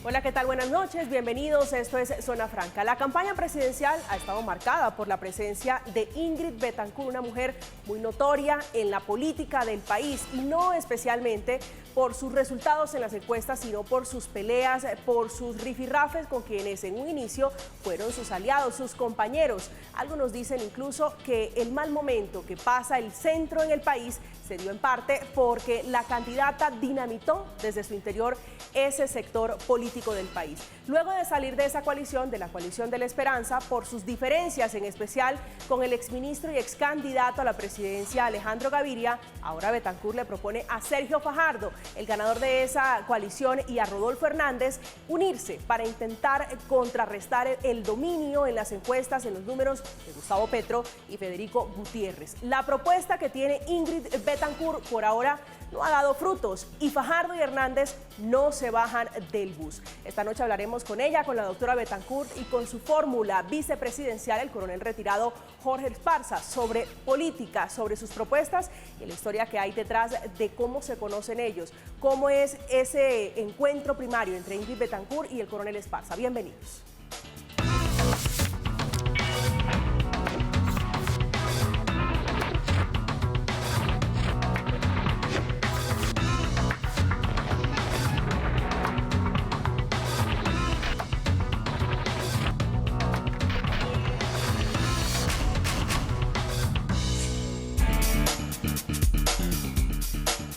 Hola, ¿qué tal? Buenas noches, bienvenidos. Esto es Zona Franca. La campaña presidencial ha estado marcada por la presencia de Ingrid Betancourt, una mujer muy notoria en la política del país y no especialmente por sus resultados en las encuestas, sino por sus peleas, por sus rifirrafes con quienes en un inicio fueron sus aliados, sus compañeros. Algunos dicen incluso que el mal momento que pasa el centro en el país se dio en parte porque la candidata dinamitó desde su interior ese sector político del país. Luego de salir de esa coalición, de la coalición de la esperanza, por sus diferencias, en especial con el exministro y ex candidato a la presidencia Alejandro Gaviria, ahora Betancourt le propone a Sergio Fajardo, el ganador de esa coalición, y a Rodolfo Hernández unirse para intentar contrarrestar el dominio en las encuestas, en los números de Gustavo Petro y Federico Gutiérrez. La propuesta que tiene Ingrid Betancourt por ahora no ha dado frutos y Fajardo y Hernández no se bajan del bus. Esta noche hablaremos con ella, con la doctora Betancourt y con su fórmula vicepresidencial, el coronel retirado Jorge Esparza, sobre política, sobre sus propuestas y la historia que hay detrás de cómo se conocen ellos, cómo es ese encuentro primario entre Ingrid Betancourt y el coronel Esparza. Bienvenidos.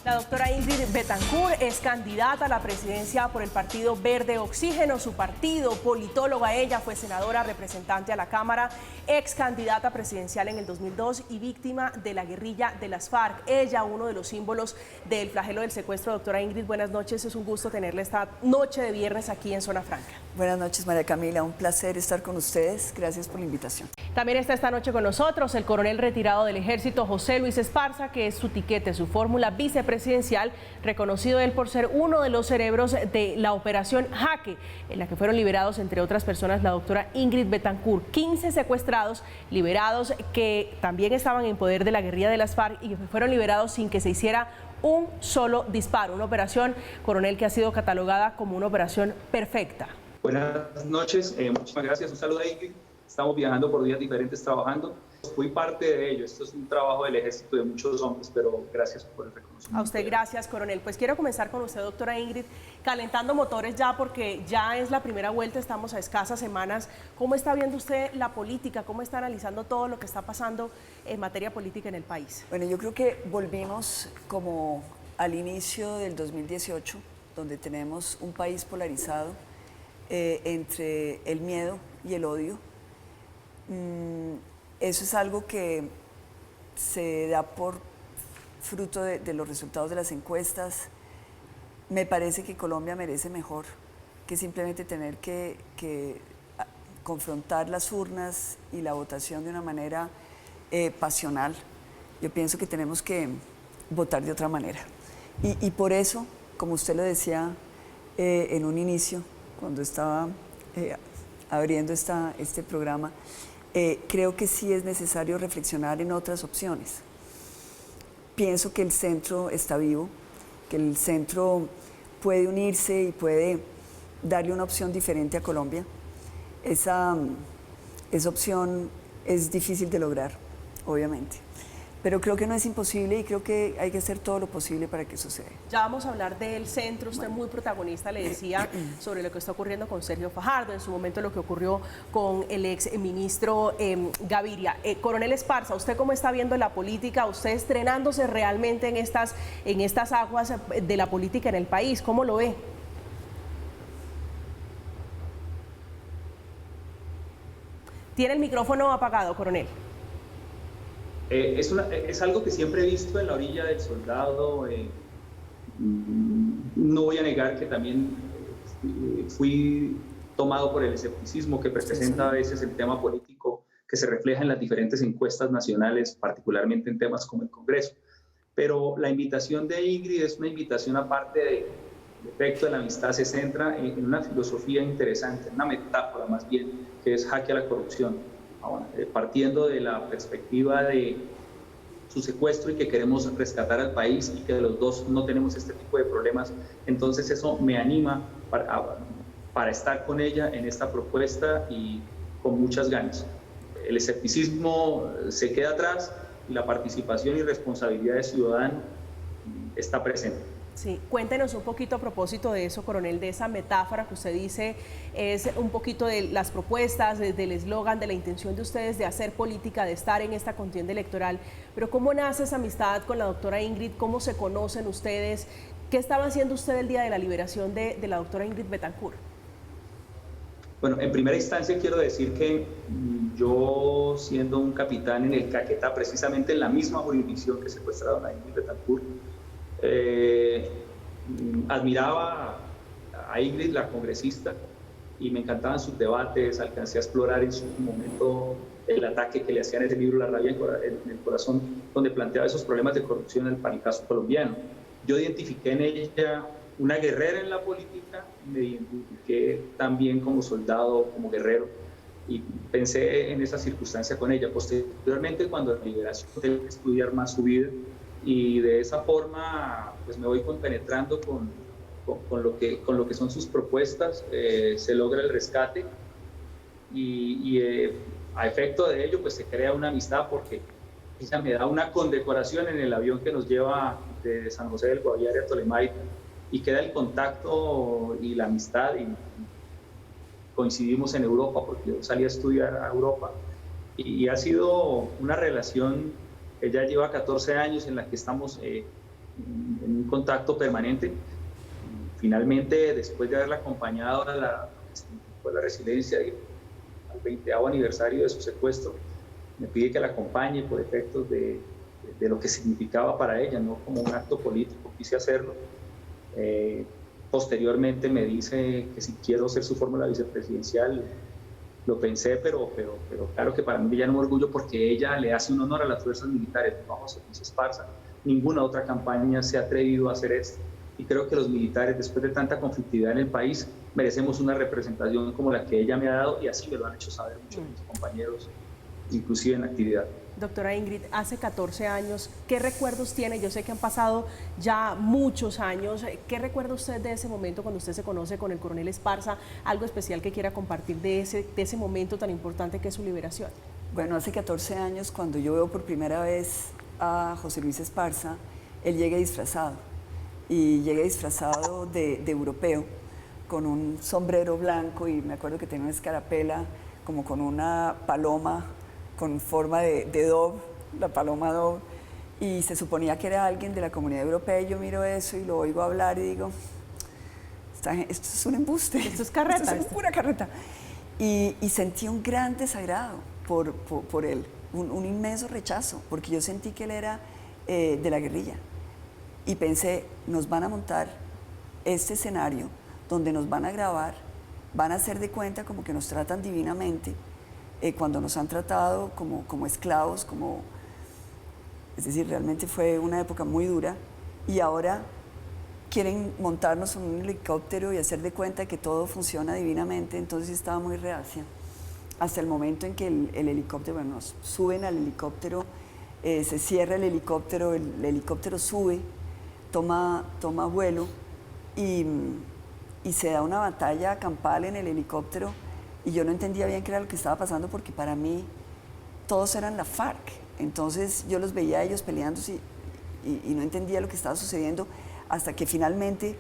La doctora Ingrid Betancourt es candidata a la presidencia por el Partido Verde Oxígeno, su partido, politóloga ella, fue senadora, representante a la Cámara, ex candidata presidencial en el 2002 y víctima de la guerrilla de las FARC. Ella, uno de los símbolos del flagelo del secuestro. Doctora Ingrid, buenas noches, es un gusto tenerla esta noche de viernes aquí en Zona Franca. Buenas noches, María Camila, un placer estar con ustedes, gracias por la invitación. También está esta noche con nosotros el coronel retirado del Ejército, José Luis Esparza, que es su tiquete, su fórmula vicepresidencial, reconocido él por ser uno de los cerebros de la operación Jaque, en la que fueron liberados, entre otras personas, la doctora Ingrid Betancourt. 15 secuestrados, liberados, que también estaban en poder de la guerrilla de las FARC y que fueron liberados sin que se hiciera un solo disparo. Una operación, coronel, que ha sido catalogada como una operación perfecta. Buenas noches, muchísimas gracias. Un saludo a Ingrid. Estamos viajando por días diferentes trabajando. Fui parte de ello. Esto es un trabajo del ejército de muchos hombres, pero gracias por el reconocimiento. A usted gracias, coronel. Pues quiero comenzar con usted, doctora Ingrid, calentando motores ya, porque ya es la primera vuelta, estamos a escasas semanas. ¿Cómo está viendo usted la política? ¿Cómo está analizando todo lo que está pasando en materia política en el país? Bueno, yo creo que volvimos como al inicio del 2018, donde tenemos un país polarizado entre el miedo y el odio. Eso es algo que se da por fruto de los resultados de las encuestas. Me parece que Colombia merece mejor que simplemente tener que confrontar las urnas y la votación de una manera pasional. Yo pienso que tenemos que votar de otra manera. Y por eso, como usted lo decía en un inicio, cuando estaba abriendo este programa, creo que sí es necesario reflexionar en otras opciones. Pienso que el centro está vivo, que el centro puede unirse y puede darle una opción diferente a Colombia. Esa opción es difícil de lograr, obviamente, pero creo que no es imposible y creo que hay que hacer todo lo posible para que suceda. Ya vamos a hablar del centro, usted muy protagonista, le decía, sobre lo que está ocurriendo con Sergio Fajardo, en su momento lo que ocurrió con el ex ministro Gaviria. Coronel Esparza, ¿usted cómo está viendo la política? ¿Usted estrenándose realmente en estas aguas de la política en el país? ¿Cómo lo ve? Tiene el micrófono apagado, coronel. Es algo que siempre he visto en la orilla del soldado. No voy a negar que también fui tomado por el escepticismo que representa a veces el tema político que se refleja en las diferentes encuestas nacionales, particularmente en temas como el Congreso. Pero la invitación de Ingrid es una invitación, aparte del efecto de la amistad, se centra en una filosofía interesante, una metáfora más bien, que es jaque a la corrupción. Ahora, partiendo de la perspectiva de su secuestro y que queremos rescatar al país y que de los dos no tenemos este tipo de problemas, entonces eso me anima para estar con ella en esta propuesta y con muchas ganas. El escepticismo se queda atrás y la participación y responsabilidad de ciudadano está presente. Sí, cuéntenos un poquito a propósito de eso, coronel, de esa metáfora que usted dice, es un poquito de las propuestas, del eslogan, de la intención de ustedes de hacer política, de estar en esta contienda electoral, pero ¿cómo nace esa amistad con la doctora Ingrid? ¿Cómo se conocen ustedes? ¿Qué estaba haciendo usted el día de la liberación de la doctora Ingrid Betancourt? Bueno, en primera instancia quiero decir que yo, siendo un capitán en el Caquetá, precisamente en la misma jurisdicción que secuestraron a Ingrid Betancourt, admiraba a Ingrid, la congresista, y me encantaban sus debates. Alcancé a explorar en su momento el ataque que le hacían en ese libro La rabia en el corazón, donde planteaba esos problemas de corrupción para el caso colombiano. Yo identifiqué en ella una guerrera en la política, me identifiqué también como soldado, como guerrero, y pensé en esa circunstancia con ella. Posteriormente, cuando la liberación, tengo que estudiar más su vida, y de esa forma pues me voy compenetrando con lo que son sus propuestas. Se logra el rescate y a efecto de ello pues se crea una amistad, porque ella me da una condecoración en el avión que nos lleva de San José del Guaviare a Tolemaida, y queda el contacto y la amistad, y coincidimos en Europa, porque yo salí a estudiar a Europa, y ha sido una relación. Ella lleva 14 años en la que estamos en un contacto permanente. Finalmente, después de haberla acompañado a la residencia al 20º aniversario de su secuestro, me pide que la acompañe por efectos de lo que significaba para ella, no como un acto político. Quise hacerlo. Posteriormente me dice que si quiero ser su fórmula vicepresidencial. Lo pensé, pero claro que para mí me llena un orgullo, porque ella le hace un honor a las fuerzas militares bajo José Luis Esparza. Ninguna otra campaña se ha atrevido a hacer esto, y creo que los militares, después de tanta conflictividad en el país, merecemos una representación como la que ella me ha dado, y así me lo han hecho saber muchos de mis compañeros, inclusive en actividad. Doctora Ingrid, hace 14 años, ¿qué recuerdos tiene? Yo sé que han pasado ya muchos años. ¿Qué recuerda usted de ese momento cuando usted se conoce con el coronel Esparza? ¿Algo especial que quiera compartir de ese momento tan importante que es su liberación? Bueno, hace 14 años, cuando yo veo por primera vez a José Luis Esparza, él llega disfrazado, y llega disfrazado de europeo, con un sombrero blanco, y me acuerdo que tenía una escarapela como con una paloma con forma de Dove, la paloma Dove, y se suponía que era alguien de la Comunidad Europea, y yo miro eso y lo oigo hablar y digo, esto es un embuste. Esto es carreta. Esto es pura carreta. Y sentí un gran desagrado por él, un inmenso rechazo, porque yo sentí que él era de la guerrilla. Y pensé, nos van a montar este escenario donde nos van a grabar, van a hacer de cuenta como que nos tratan divinamente, cuando nos han tratado como esclavos, es decir, realmente fue una época muy dura, y ahora quieren montarnos en un helicóptero y hacer de cuenta que todo funciona divinamente. Entonces estaba muy reacia, hasta el momento en que el helicóptero, bueno, nos suben al helicóptero, se cierra el helicóptero sube, toma vuelo, y se da una batalla campal en el helicóptero, y yo no entendía bien qué era lo que estaba pasando, porque para mí todos eran la FARC. Entonces yo los veía a ellos peleándose y no entendía lo que estaba sucediendo, hasta que finalmente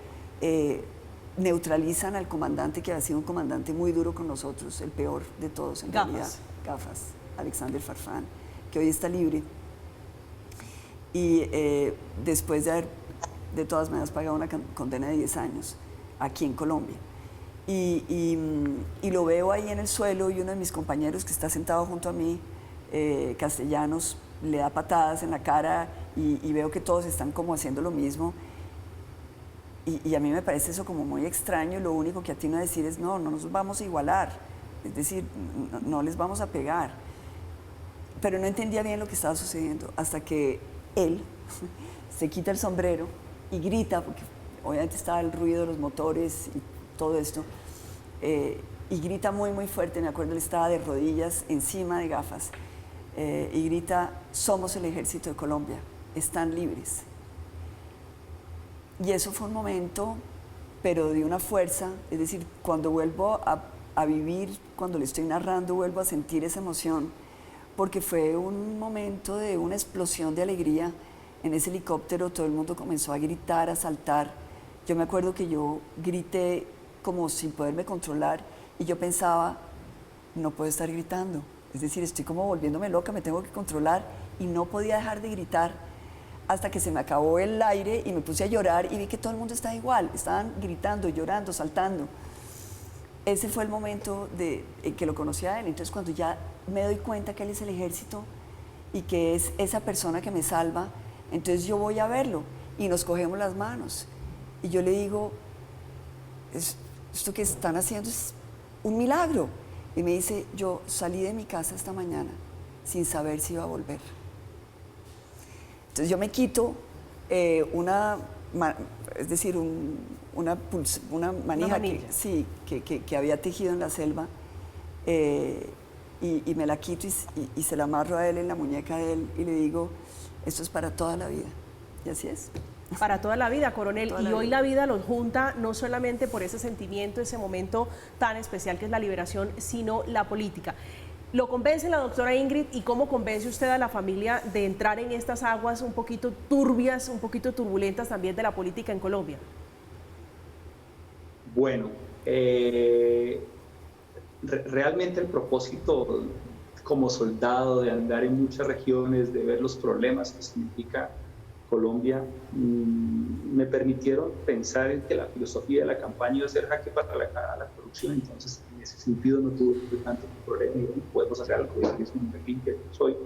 neutralizan al comandante, que había sido un comandante muy duro con nosotros, el peor de todos en realidad, Gafas, Alexander Farfán, que hoy está libre. Y después de haber de todas maneras pagado una condena de 10 años aquí en Colombia. Y lo veo ahí en el suelo, y uno de mis compañeros que está sentado junto a mí, Castellanos, le da patadas en la cara, y veo que todos están como haciendo lo mismo, y a mí me parece eso como muy extraño. Lo único que atino a decir es no nos vamos a igualar, es decir, no les vamos a pegar, pero no entendía bien lo que estaba sucediendo, hasta que él se quita el sombrero y grita, porque obviamente estaba el ruido de los motores y todo esto, y grita muy muy fuerte. Me acuerdo, él estaba de rodillas encima de Gafas, y grita: somos el ejército de Colombia, están libres. Y eso fue un momento pero de una fuerza, es decir, cuando vuelvo a vivir, cuando le estoy narrando, vuelvo a sentir esa emoción, porque fue un momento de una explosión de alegría. En ese helicóptero todo el mundo comenzó a gritar, a saltar. Yo me acuerdo que yo grité como sin poderme controlar y yo pensaba, no puedo estar gritando, es decir, estoy como volviéndome loca, me tengo que controlar, y no podía dejar de gritar hasta que se me acabó el aire y me puse a llorar y vi que todo el mundo estaba igual, estaban gritando, llorando, saltando. Ese fue el momento en que lo conocí a él. Entonces, cuando ya me doy cuenta que él es el ejército y que es esa persona que me salva, entonces yo voy a verlo y nos cogemos las manos. Y yo le digo, esto que están haciendo es un milagro. Y me dice, yo salí de mi casa esta mañana sin saber si iba a volver. Entonces yo me quito es decir, una manija que había tejido en la selva, y me la quito y se la amarro a él en la muñeca de él y le digo, esto es para toda la vida. Y así es. Para toda la vida, coronel. Y hoy la vida los junta no solamente por ese sentimiento, ese momento tan especial que es la liberación, sino la política. ¿Lo convence la doctora Ingrid y cómo convence usted a la familia de entrar en estas aguas un poquito turbias, un poquito turbulentas también de la política en Colombia? Bueno, realmente el propósito como soldado de andar en muchas regiones, de ver los problemas que significa Colombia, me permitieron pensar en que la filosofía de la campaña iba a ser jaque para la corrupción. Entonces, en ese sentido no tuve tanto problema y bueno, podemos hacer algo, es un perfil que soy.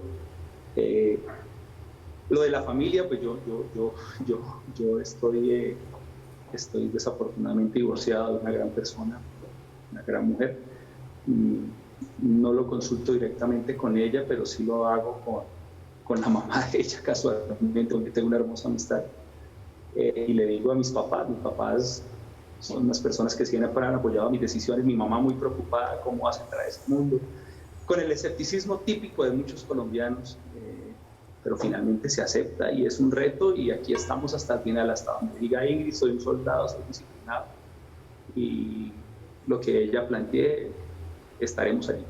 Lo de la familia, pues yo estoy desafortunadamente divorciado de una gran persona, una gran mujer. No lo consulto directamente con ella, pero sí lo hago con la mamá de ella, casualmente, donde tengo una hermosa amistad. Y le digo a mis papás son unas personas que siempre han apoyado mis decisiones, mi mamá muy preocupada cómo vas a entrar a ese mundo, con el escepticismo típico de muchos colombianos, pero finalmente se acepta y es un reto y aquí estamos hasta el final, hasta donde diga Ingrid, soy un soldado, soy disciplinado y lo que ella plantee, estaremos allí.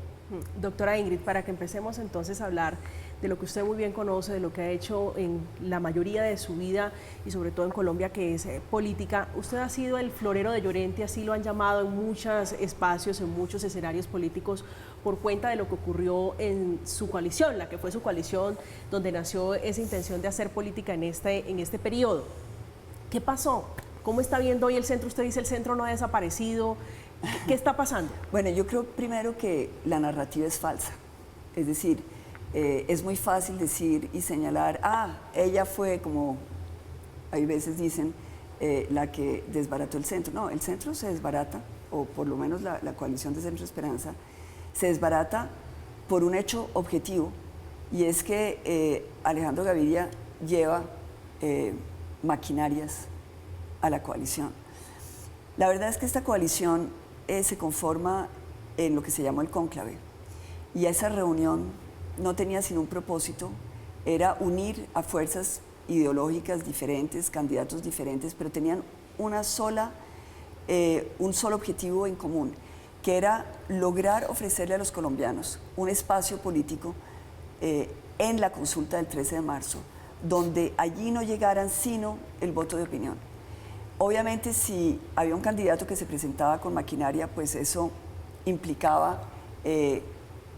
Doctora Ingrid, para que empecemos entonces a hablar de lo que usted muy bien conoce, de lo que ha hecho en la mayoría de su vida y sobre todo en Colombia, que es política. Usted ha sido el florero de Llorente, así lo han llamado en muchos espacios, en muchos escenarios políticos, por cuenta de lo que ocurrió en su coalición, la que fue su coalición, donde nació esa intención de hacer política en este periodo. ¿Qué pasó? ¿Cómo está viendo hoy el centro? Usted dice el centro no ha desaparecido. ¿Qué está pasando? Bueno, yo creo primero que la narrativa es falsa. Es decir, es muy fácil decir y señalar, ella fue, como hay veces dicen, la que desbarató el centro. No, el centro se desbarata, o por lo menos la coalición de Centro Esperanza, se desbarata por un hecho objetivo, y es que Alejandro Gaviria lleva maquinarias a la coalición. La verdad es que esta coalición se conforma en lo que se llamó el cónclave, y esa reunión no tenía sino un propósito, era unir a fuerzas ideológicas diferentes, candidatos diferentes, pero tenían un solo objetivo en común, que era lograr ofrecerle a los colombianos un espacio político en la consulta del 13 de marzo, donde allí no llegaran sino el voto de opinión. Obviamente, si había un candidato que se presentaba con maquinaria, pues eso implicaba,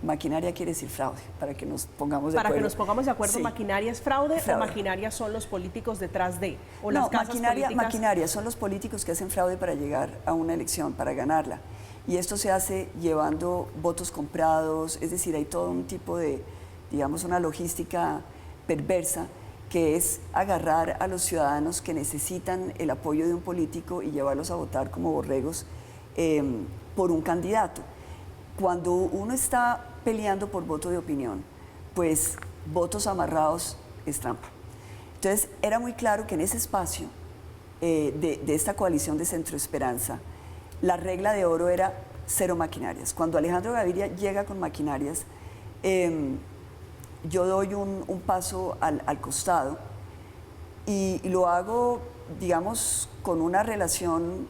maquinaria quiere decir fraude, para que nos pongamos de acuerdo. Para que nos pongamos de acuerdo, sí. ¿Maquinaria es fraude o maquinaria son los políticos detrás de? ¿O las casas políticas? Maquinaria son los políticos que hacen fraude para llegar a una elección, para ganarla. Y esto se hace llevando votos comprados, es decir, hay todo un tipo de, digamos, una logística perversa, que es agarrar a los ciudadanos que necesitan el apoyo de un político y llevarlos a votar como borregos por un candidato. Cuando uno está peleando por voto de opinión, pues votos amarrados es trampa. Entonces, era muy claro que en ese espacio de esta coalición de Centro Esperanza, la regla de oro era cero maquinarias. Cuando Alejandro Gaviria llega con maquinarias, yo doy un paso al costado y lo hago, digamos, con una relación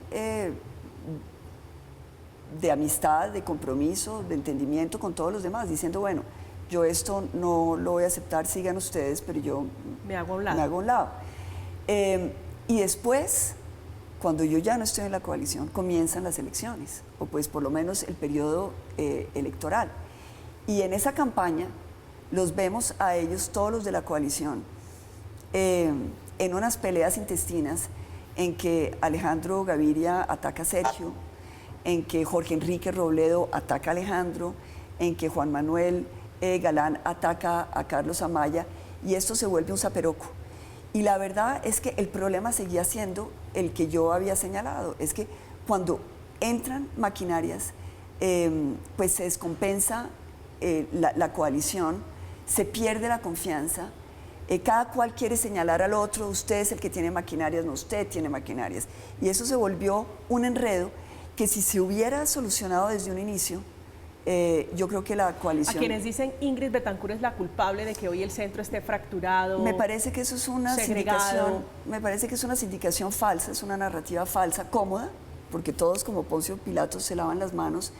de amistad, de compromiso, de entendimiento con todos los demás, diciendo, bueno, yo esto no lo voy a aceptar, sigan ustedes, pero yo me hago a un lado. Me hago a un lado. Y después, cuando yo ya no estoy en la coalición, comienzan las elecciones, o pues por lo menos el periodo electoral. Y en esa campaña los vemos a ellos, todos los de la coalición, en unas peleas intestinas en que Alejandro Gaviria ataca a Sergio, en que Jorge Enrique Robledo ataca a Alejandro, en que Juan Manuel Galán ataca a Carlos Amaya, y esto se vuelve un zaperoco. Y la verdad es que el problema seguía siendo el que yo había señalado, es que cuando entran maquinarias, pues se descompensa la coalición, se pierde la confianza, cada cual quiere señalar al otro, usted es el que tiene maquinarias, no, usted tiene maquinarias. Y eso se volvió un enredo que si se hubiera solucionado desde un inicio, yo creo que la coalición... A quienes dicen Ingrid Betancourt es la culpable de que hoy el centro esté fracturado, me parece que eso es una sindicación, me parece que es una sindicación falsa, es una narrativa falsa, cómoda, porque todos como Poncio Pilatos se lavan las manos,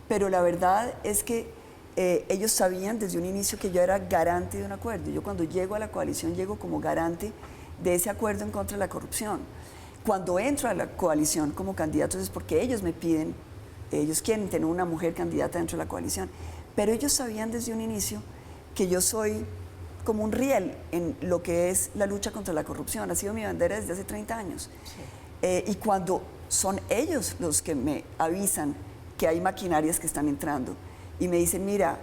pero la verdad es que ellos sabían desde un inicio que yo era garante de un acuerdo. Yo cuando llego a la coalición llego como garante de ese acuerdo en contra de la corrupción. Cuando entro a la coalición como candidato es porque ellos me piden, ellos quieren tener una mujer candidata dentro de la coalición, pero ellos sabían desde un inicio que yo soy como un riel en lo que es la lucha contra la corrupción, ha sido mi bandera desde hace 30 años. Sí. Y cuando son ellos los que me avisan que hay maquinarias que están entrando y me dicen, mira,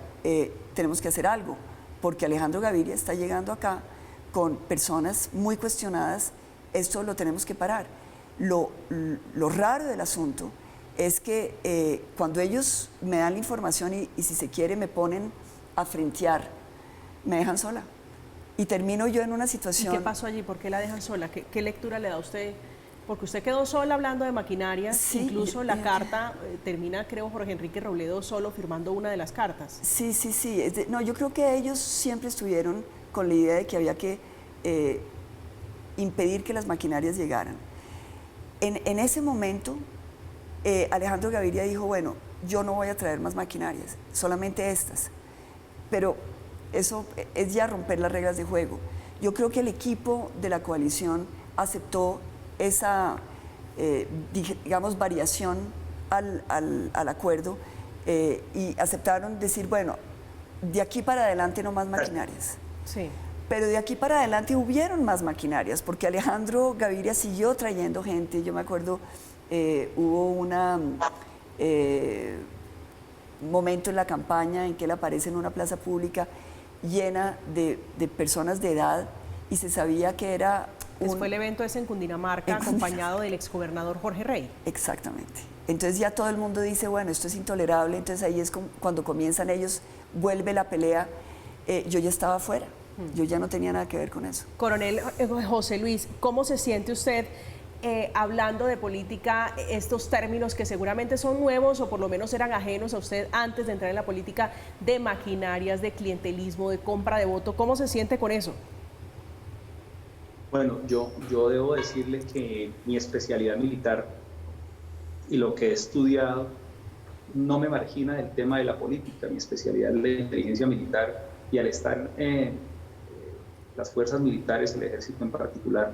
tenemos que hacer algo, porque Alejandro Gaviria está llegando acá con personas muy cuestionadas, esto lo tenemos que parar. Lo raro del asunto es que cuando ellos me dan la información y si se quiere me ponen a frentear, me dejan sola. Y termino yo en una situación... ¿Y qué pasó allí? ¿Por qué la dejan sola? ¿Qué lectura le da a usted? Porque usted quedó sola hablando de maquinarias, sí, incluso la carta termina, creo, Jorge Enrique Robledo solo firmando una de las cartas. Sí. No, yo creo que ellos siempre estuvieron con la idea de que había que impedir que las maquinarias llegaran. En ese momento, Alejandro Gaviria dijo, bueno, yo no voy a traer más maquinarias, solamente estas. Pero eso es ya romper las reglas de juego. Yo creo que el equipo de la coalición aceptó esa, digamos, variación al acuerdo y aceptaron decir, bueno, de aquí para adelante no más maquinarias. Sí. Pero de aquí para adelante hubieron más maquinarias, porque Alejandro Gaviria siguió trayendo gente. Yo me acuerdo, hubo un momento en la campaña en que él aparece en una plaza pública llena de personas de edad y se sabía que era... Después el evento es en Cundinamarca, acompañado del exgobernador Jorge Rey. Exactamente. Entonces ya todo el mundo dice, bueno, esto es intolerable, entonces ahí es cuando comienzan ellos, vuelve la pelea. Yo ya estaba afuera, yo ya no tenía nada que ver con eso. Coronel José Luis, ¿cómo se siente usted hablando de política, estos términos que seguramente son nuevos o por lo menos eran ajenos a usted antes de entrar en la política, de maquinarias, de clientelismo, de compra de voto? ¿Cómo se siente con eso? Bueno, yo debo decirle que mi especialidad militar y lo que he estudiado no me margina del tema de la política. Mi especialidad es la inteligencia militar y al estar las fuerzas militares, el ejército en particular,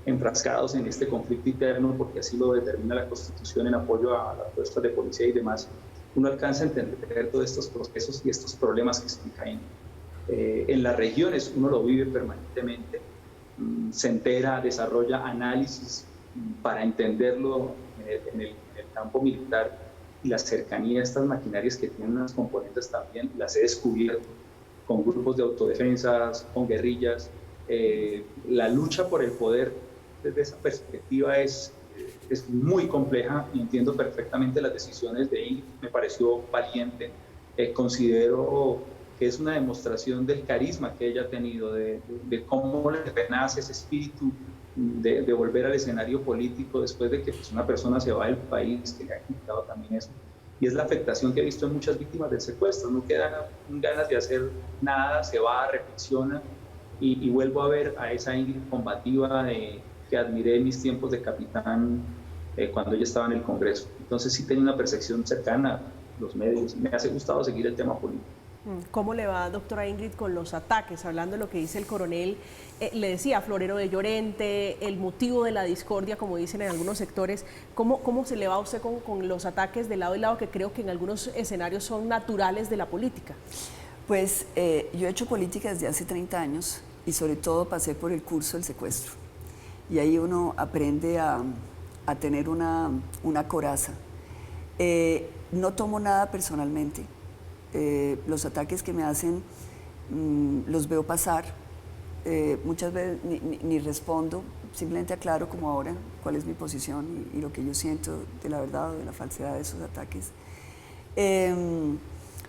enfrascados en este conflicto interno, porque así lo determina la Constitución en apoyo a las fuerzas de policía y demás, uno alcanza a entender todos estos procesos y estos problemas que se caen. En las regiones uno lo vive permanentemente, se entera, desarrolla análisis para entenderlo en el campo militar y la cercanía de estas maquinarias que tienen unas componentes también, las he descubierto con grupos de autodefensas, con guerrillas. La lucha por el poder desde esa perspectiva es muy compleja y entiendo perfectamente las decisiones de Ingrid, me pareció valiente, considero que es una demostración del carisma que ella ha tenido, de cómo le renace ese espíritu de volver al escenario político después de que pues, una persona se va del país, que le ha quitado también eso. Y es la afectación que he visto en muchas víctimas del secuestro, no quedan ganas de hacer nada, se va, reflexiona y vuelvo a ver a esa Ingrid combativa que admiré en mis tiempos de capitán cuando ella estaba en el Congreso. Entonces sí tenía una percepción cercana a los medios. Me ha gustado seguir el tema político. ¿Cómo le va, doctora Ingrid, con los ataques? Hablando de lo que dice el coronel, le decía, Florero de Llorente, el motivo de la discordia, como dicen en algunos sectores. ¿Cómo se le va a usted con los ataques de lado y lado, que creo que en algunos escenarios son naturales de la política? Pues yo he hecho política desde hace 30 años y sobre todo pasé por el curso del secuestro. Y ahí uno aprende a tener una coraza. No tomo nada personalmente. Los ataques que me hacen los veo pasar, muchas veces ni respondo, simplemente aclaro como ahora cuál es mi posición y lo que yo siento de la verdad o de la falsedad de esos ataques.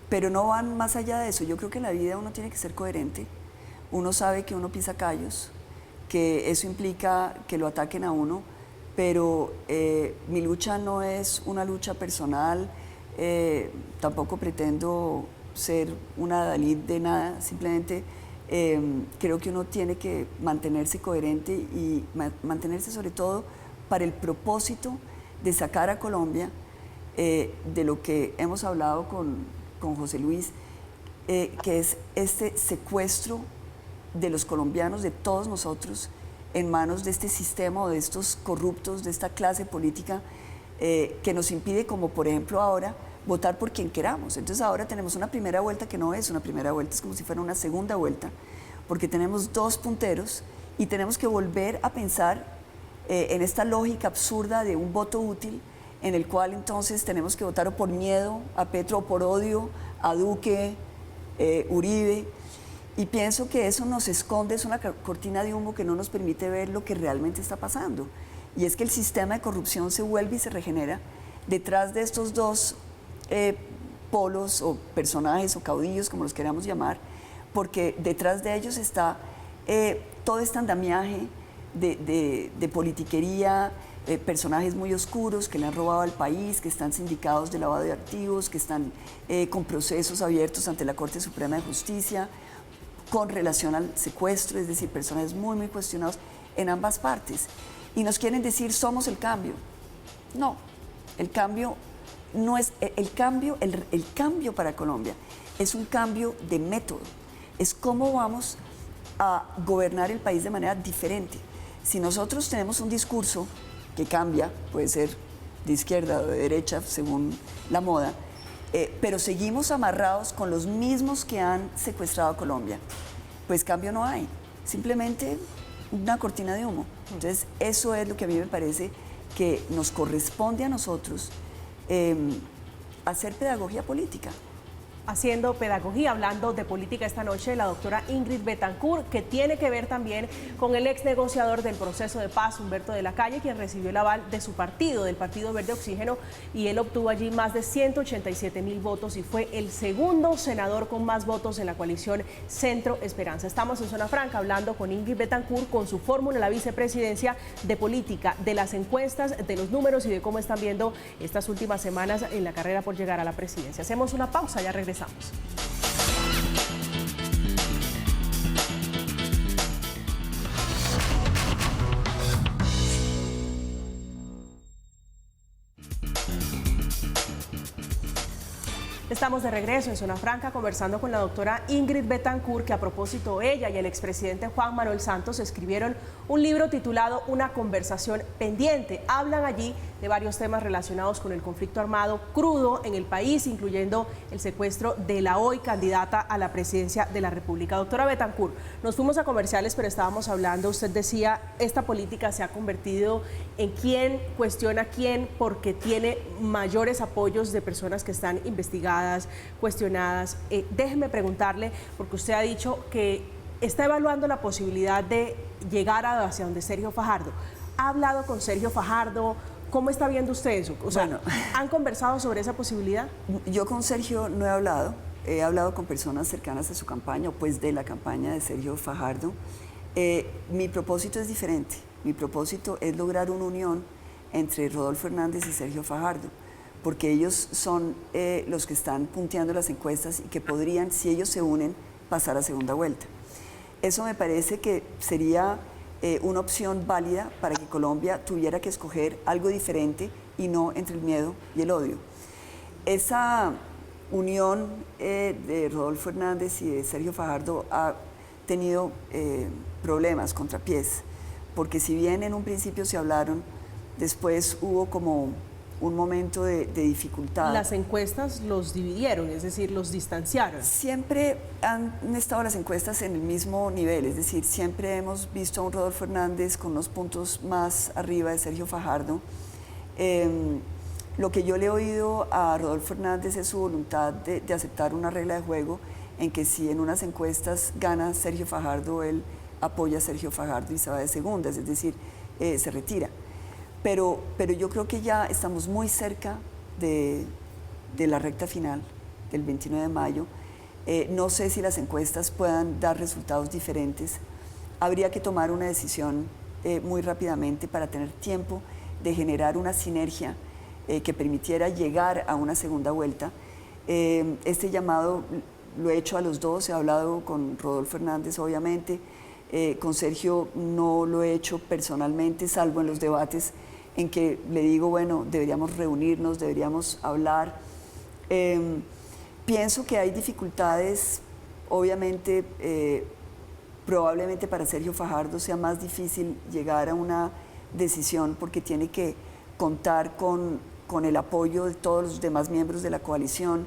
Pero no van más allá de eso. Yo creo que en la vida uno tiene que ser coherente. Uno sabe que uno pisa callos, que eso implica que lo ataquen a uno, pero mi lucha no es una lucha personal. Tampoco pretendo ser una Dalí de nada, simplemente creo que uno tiene que mantenerse coherente y mantenerse sobre todo para el propósito de sacar a Colombia de lo que hemos hablado con José Luis, que es este secuestro de los colombianos, de todos nosotros, en manos de este sistema o de estos corruptos, de esta clase política que nos impide, como por ejemplo ahora, votar por quien queramos. Entonces ahora tenemos una primera vuelta que no es una primera vuelta, es como si fuera una segunda vuelta, porque tenemos dos punteros y tenemos que volver a pensar en esta lógica absurda de un voto útil, en el cual entonces tenemos que votar o por miedo a Petro o por odio a Duque, Uribe. Y pienso que eso nos esconde, es una cortina de humo que no nos permite ver lo que realmente está pasando. Y es que el sistema de corrupción se vuelve y se regenera detrás de estos dos polos o personajes o caudillos, como los queramos llamar, porque detrás de ellos está todo este andamiaje de politiquería, personajes muy oscuros que le han robado al país, que están sindicados de lavado de activos, que están con procesos abiertos ante la Corte Suprema de Justicia, con relación al secuestro, es decir, personajes muy, muy cuestionados en ambas partes. Y nos quieren decir, somos el cambio. No, el cambio no es el cambio para Colombia, es un cambio de método, es cómo vamos a gobernar el país de manera diferente. Si nosotros tenemos un discurso que cambia, puede ser de izquierda o de derecha, según la moda, pero seguimos amarrados con los mismos que han secuestrado a Colombia, pues cambio no hay, simplemente una cortina de humo. Entonces eso es lo que a mí me parece que nos corresponde a nosotros, hacer pedagogía política. Haciendo pedagogía, hablando de política esta noche, la doctora Ingrid Betancourt, que tiene que ver también con el ex negociador del proceso de paz, Humberto de la Calle, quien recibió el aval de su partido, del Partido Verde Oxígeno, y él obtuvo allí más de 187.000 votos y fue el segundo senador con más votos en la coalición Centro Esperanza. Estamos en Zona Franca hablando con Ingrid Betancourt, con su fórmula en la vicepresidencia, de política, de las encuestas, de los números y de cómo están viendo estas últimas semanas en la carrera por llegar a la presidencia. Hacemos una pausa, ya regresamos. Estamos de regreso en Zona Franca conversando con la doctora Ingrid Betancourt, que a propósito ella y el expresidente Juan Manuel Santos escribieron un libro titulado Una conversación pendiente. Hablan allí de varios temas relacionados con el conflicto armado crudo en el país, incluyendo el secuestro de la hoy candidata a la presidencia de la República. Doctora Betancourt, nos fuimos a comerciales, pero estábamos hablando, usted decía, esta política se ha convertido en quién cuestiona a quién porque tiene mayores apoyos de personas que están investigadas, cuestionadas. Déjeme preguntarle, porque usted ha dicho que está evaluando la posibilidad de llegar hacia donde Sergio Fajardo. ¿Ha hablado con Sergio Fajardo? ¿Cómo está viendo usted eso? O sea, bueno, ¿han conversado sobre esa posibilidad? Yo con Sergio no he hablado con personas cercanas a su campaña, o pues de la campaña de Sergio Fajardo. Mi propósito es diferente. Mi propósito es lograr una unión entre Rodolfo Hernández y Sergio Fajardo, porque ellos son los que están punteando las encuestas y que podrían, si ellos se unen, pasar a segunda vuelta. Eso me parece que sería una opción válida para que Colombia tuviera que escoger algo diferente y no entre el miedo y el odio. Esa unión de Rodolfo Hernández y de Sergio Fajardo ha tenido problemas, contrapiés, porque si bien en un principio se hablaron, después hubo como un momento de dificultad. Las encuestas los dividieron, es decir, los distanciaron. Siempre han estado las encuestas en el mismo nivel, es decir, siempre hemos visto a un Rodolfo Hernández con unos puntos más arriba de Sergio Fajardo. Lo que yo le he oído a Rodolfo Hernández es su voluntad de aceptar una regla de juego en que si en unas encuestas gana Sergio Fajardo, él apoya a Sergio Fajardo y se va de segundas, es decir, se retira. Pero yo creo que ya estamos muy cerca de la recta final del 29 de mayo. No sé si las encuestas puedan dar resultados diferentes. Habría que tomar una decisión muy rápidamente para tener tiempo de generar una sinergia que permitiera llegar a una segunda vuelta. Este llamado lo he hecho a los dos, he hablado con Rodolfo Hernández, obviamente, con Sergio no lo he hecho personalmente, salvo en los debates en que le digo, bueno, deberíamos reunirnos, deberíamos hablar. Pienso que hay dificultades, obviamente, probablemente para Sergio Fajardo sea más difícil llegar a una decisión porque tiene que contar con el apoyo de todos los demás miembros de la coalición.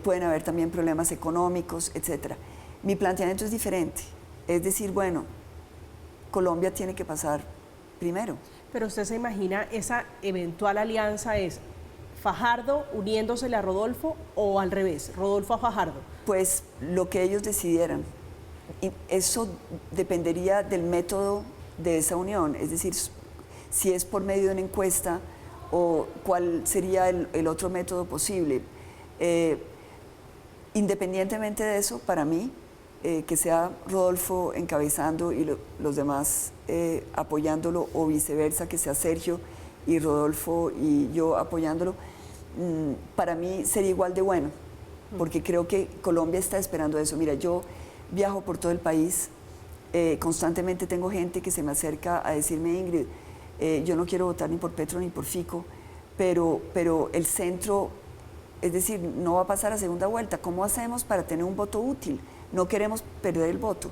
Pueden haber también problemas económicos, etc. Mi planteamiento es diferente, es decir, bueno, Colombia tiene que pasar primero. Pero usted se imagina esa eventual alianza es Fajardo uniéndosele a Rodolfo o al revés, Rodolfo a Fajardo. Pues lo que ellos decidieran. Y eso dependería del método de esa unión, es decir, si es por medio de una encuesta o cuál sería el otro método posible. Independientemente de eso, para mí, que sea Rodolfo encabezando y los demás apoyándolo, o viceversa, que sea Sergio y Rodolfo y yo apoyándolo, para mí sería igual de bueno, porque creo que Colombia está esperando eso. Mira, yo viajo por todo el país, constantemente tengo gente que se me acerca a decirme, Ingrid, yo no quiero votar ni por Petro ni por Fico, pero el centro, es decir, no va a pasar a segunda vuelta. ¿Cómo hacemos para tener un voto útil? No queremos perder el voto.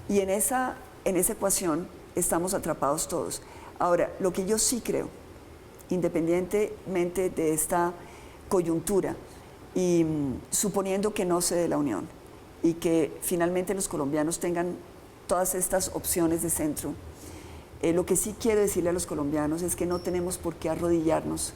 Y en esa ecuación estamos atrapados todos. Ahora, lo que yo sí creo, independientemente de esta coyuntura, y suponiendo que no se dé la unión, y que finalmente los colombianos tengan todas estas opciones de centro, lo que sí quiero decirle a los colombianos es que no tenemos por qué arrodillarnos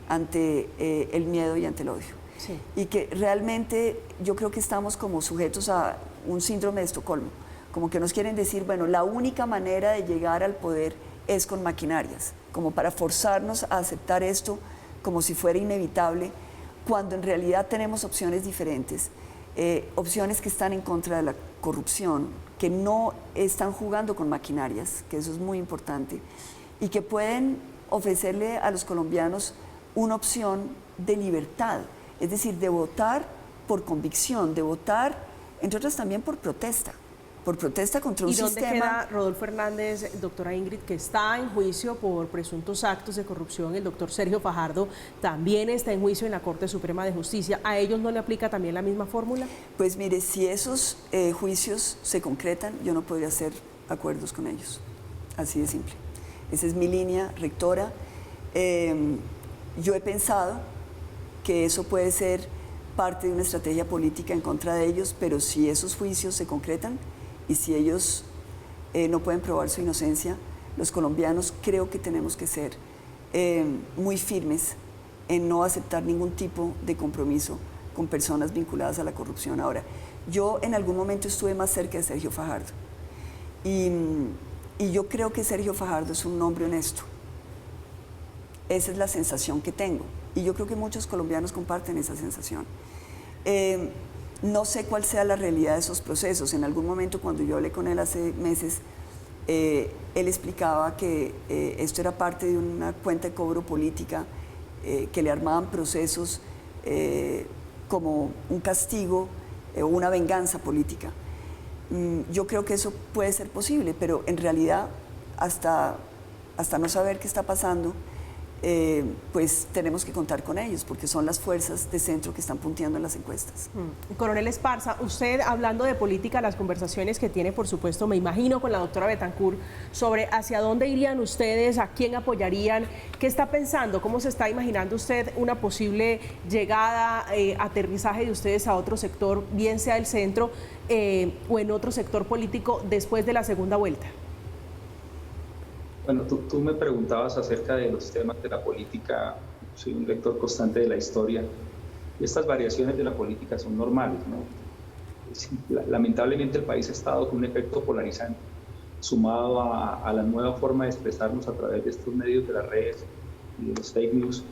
ante el miedo y ante el odio. Sí. Y que realmente yo creo que estamos como sujetos a un síndrome de Estocolmo, como que nos quieren decir, bueno, la única manera de llegar al poder es con maquinarias, como para forzarnos a aceptar esto como si fuera inevitable, cuando en realidad tenemos opciones diferentes, opciones que están en contra de la corrupción, que no están jugando con maquinarias, que eso es muy importante, y que pueden ofrecerle a los colombianos una opción de libertad, es decir, de votar por convicción, de votar, entre otras también por protesta contra un sistema. ¿Y dónde queda Rodolfo Hernández, doctora Ingrid, que está en juicio por presuntos actos de corrupción? El doctor Sergio Fajardo también está en juicio en la Corte Suprema de Justicia. ¿A ellos no le aplica también la misma fórmula? Pues mire, si esos juicios se concretan, yo no podría hacer acuerdos con ellos, así de simple. Esa es mi línea rectora. Yo he pensado que eso puede ser parte de una estrategia política en contra de ellos, pero si esos juicios se concretan y si ellos no pueden probar su inocencia, los colombianos creo que tenemos que ser muy firmes en no aceptar ningún tipo de compromiso con personas vinculadas a la corrupción. Ahora, yo en algún momento estuve más cerca de Sergio Fajardo y yo creo que Sergio Fajardo es un hombre honesto. Esa es la sensación que tengo. Y yo creo que muchos colombianos comparten esa sensación. No sé cuál sea la realidad de esos procesos. En algún momento, cuando yo hablé con él hace meses, él explicaba que esto era parte de una cuenta de cobro política, que le armaban procesos como un castigo o una venganza política. yo creo que eso puede ser posible, pero en realidad hasta no saber qué está pasando, pues tenemos que contar con ellos, porque son las fuerzas de centro que están punteando en las encuestas. Coronel Esparza, usted hablando de política, las conversaciones que tiene, por supuesto, me imagino, con la doctora Bethancourt, sobre hacia dónde irían ustedes, a quién apoyarían, qué está pensando, cómo se está imaginando usted una posible llegada, aterrizaje de ustedes a otro sector, bien sea el centro o en otro sector político después de la segunda vuelta. Bueno, tú me preguntabas acerca de los temas de la política. Soy un lector constante de la historia y estas variaciones de la política son normales, ¿no? Lamentablemente el país ha estado con un efecto polarizante sumado a la nueva forma de expresarnos a través de estos medios de las redes y de los fake news,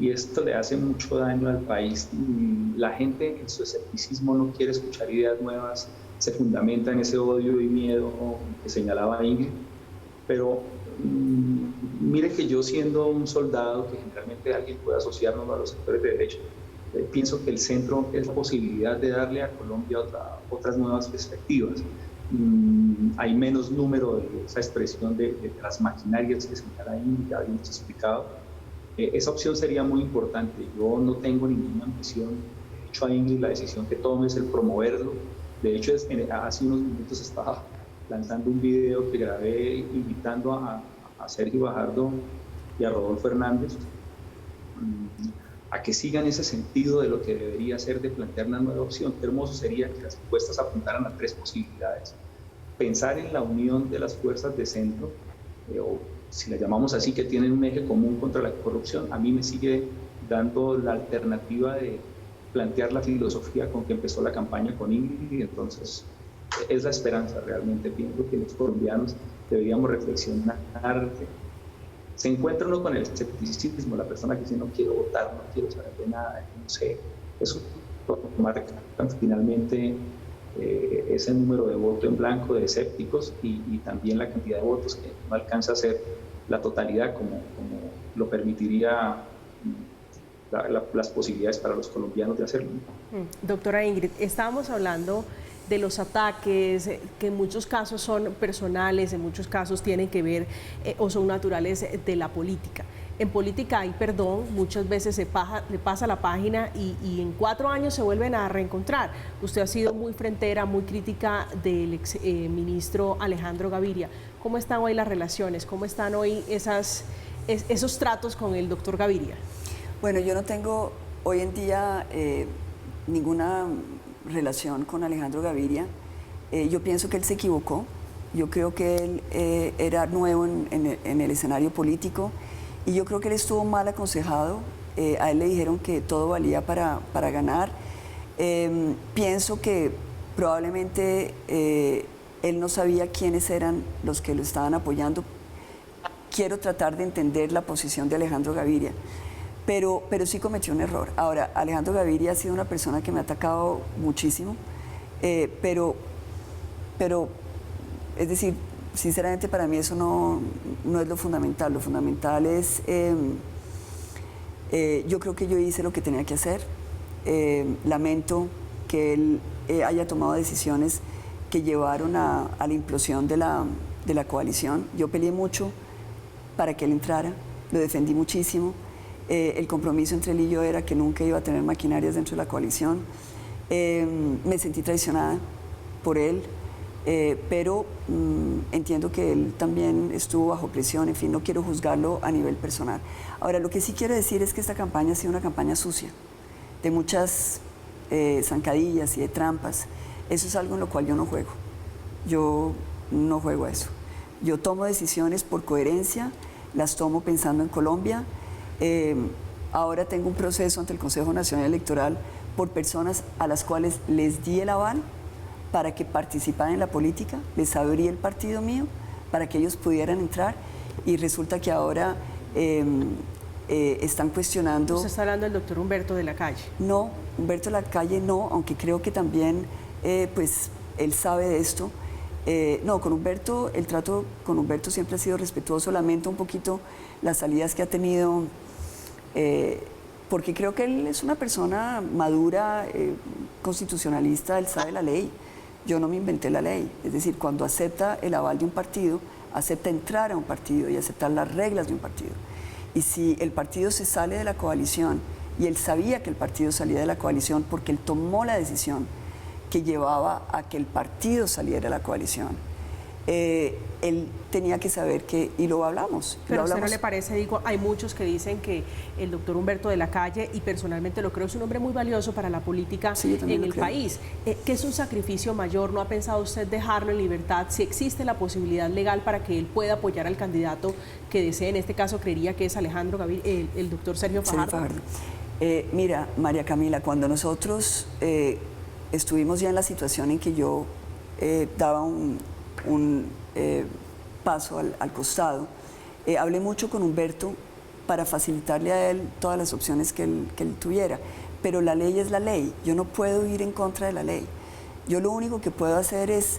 y esto le hace mucho daño al país. La gente en su escepticismo no quiere escuchar ideas nuevas, se fundamenta en ese odio y miedo que señalaba Ingrid, pero mire que yo, siendo un soldado, que generalmente alguien puede asociarnos a los sectores de derecha, pienso que el centro es la posibilidad de darle a Colombia otras nuevas perspectivas. Hay menos número de esa expresión de las maquinarias que señala Ingrid, que habíamos explicado. Esa opción sería muy importante. Yo no tengo ninguna ambición. De hecho, a Ingrid la decisión que tome es el promoverlo. De hecho, hace unos minutos estaba lanzando un video que grabé invitando a Sergio Fajardo y a Rodolfo Hernández a que sigan ese sentido de lo que debería ser de plantear una nueva opción. Qué hermoso sería que las encuestas apuntaran a 3 posibilidades. Pensar en la unión de las fuerzas de centro, o si la llamamos así, que tienen un eje común contra la corrupción. A mí me sigue dando la alternativa de plantear la filosofía con que empezó la campaña con Ingrid, y entonces es la esperanza. Realmente pienso que los colombianos deberíamos reflexionar. Se encuentra uno con el escepticismo, la persona que dice no quiero votar, no quiero saber de nada, no sé. Eso marca finalmente ese número de voto en blanco de escépticos, y también la cantidad de votos que no alcanza a ser la totalidad como lo permitiría las posibilidades para los colombianos de hacerlo. Doctora Ingrid, estábamos hablando de los ataques, que en muchos casos son personales, en muchos casos tienen que ver o son naturales de la política. En política hay perdón, muchas veces le pasa la página y en 4 años se vuelven a reencontrar. Usted ha sido muy frentera, muy crítica del ex ministro Alejandro Gaviria. ¿Cómo están hoy las relaciones? ¿Cómo están hoy esos tratos con el doctor Gaviria? Bueno, yo no tengo hoy en día ninguna relación con Alejandro Gaviria. Yo pienso que él se equivocó. Yo creo que él era nuevo en el escenario político, y yo creo que él estuvo mal aconsejado. A él le dijeron que todo valía para ganar. Pienso que probablemente él no sabía quiénes eran los que lo estaban apoyando. Quiero tratar de entender la posición de Alejandro Gaviria, pero sí cometió un error. Ahora, Alejandro Gaviria ha sido una persona que me ha atacado muchísimo, pero es decir, sinceramente para mí eso no es lo fundamental. Lo fundamental es, yo creo que yo hice lo que tenía que hacer. Lamento que él haya tomado decisiones que llevaron a la implosión de la coalición. Yo peleé mucho para que él entrara, lo defendí muchísimo. El compromiso entre él y yo era que nunca iba a tener maquinarias dentro de la coalición. Me sentí traicionada por él, pero entiendo que él también estuvo bajo presión. En fin, no quiero juzgarlo a nivel personal. Ahora, lo que sí quiero decir es que esta campaña ha sido una campaña sucia, de muchas zancadillas y de trampas. Eso es algo en lo cual yo no juego. Yo no juego a eso. Yo tomo decisiones por coherencia, las tomo pensando en Colombia. Ahora tengo un proceso ante el Consejo Nacional Electoral por personas a las cuales les di el aval para que participaran en la política, les abrí el partido mío para que ellos pudieran entrar, y resulta que ahora están cuestionando... ¿Usted está hablando del doctor Humberto de la Calle? No, Humberto de la Calle no, aunque creo que también pues él sabe de esto. No, con Humberto, el trato con Humberto siempre ha sido respetuoso. Lamento un poquito las salidas que ha tenido, porque creo que él es una persona madura, constitucionalista, él sabe la ley. yo no me inventé la ley. Es decir, cuando acepta el aval de un partido, acepta entrar a un partido y aceptar las reglas de un partido. Y si el partido se sale de la coalición, y él sabía que el partido salía de la coalición porque él tomó la decisión que llevaba a que el partido saliera de la coalición, él tenía que saber que, y lo hablamos. Pero a usted no le parece, digo, hay muchos que dicen que el doctor Humberto de la Calle, y personalmente lo creo, es un hombre muy valioso para la política en el país. ¿Qué es un sacrificio mayor? ¿No ha pensado usted dejarlo en libertad si existe la posibilidad legal para que él pueda apoyar al candidato que desee? En este caso creería que es Alejandro Gaviria, el doctor Sergio Fajardo. Mira, María Camila, cuando nosotros estuvimos ya en la situación en que yo daba un paso al costado, hablé mucho con Humberto para facilitarle a él todas las opciones que él tuviera, pero la ley es la ley, yo no puedo ir en contra de la ley, yo lo único que puedo hacer es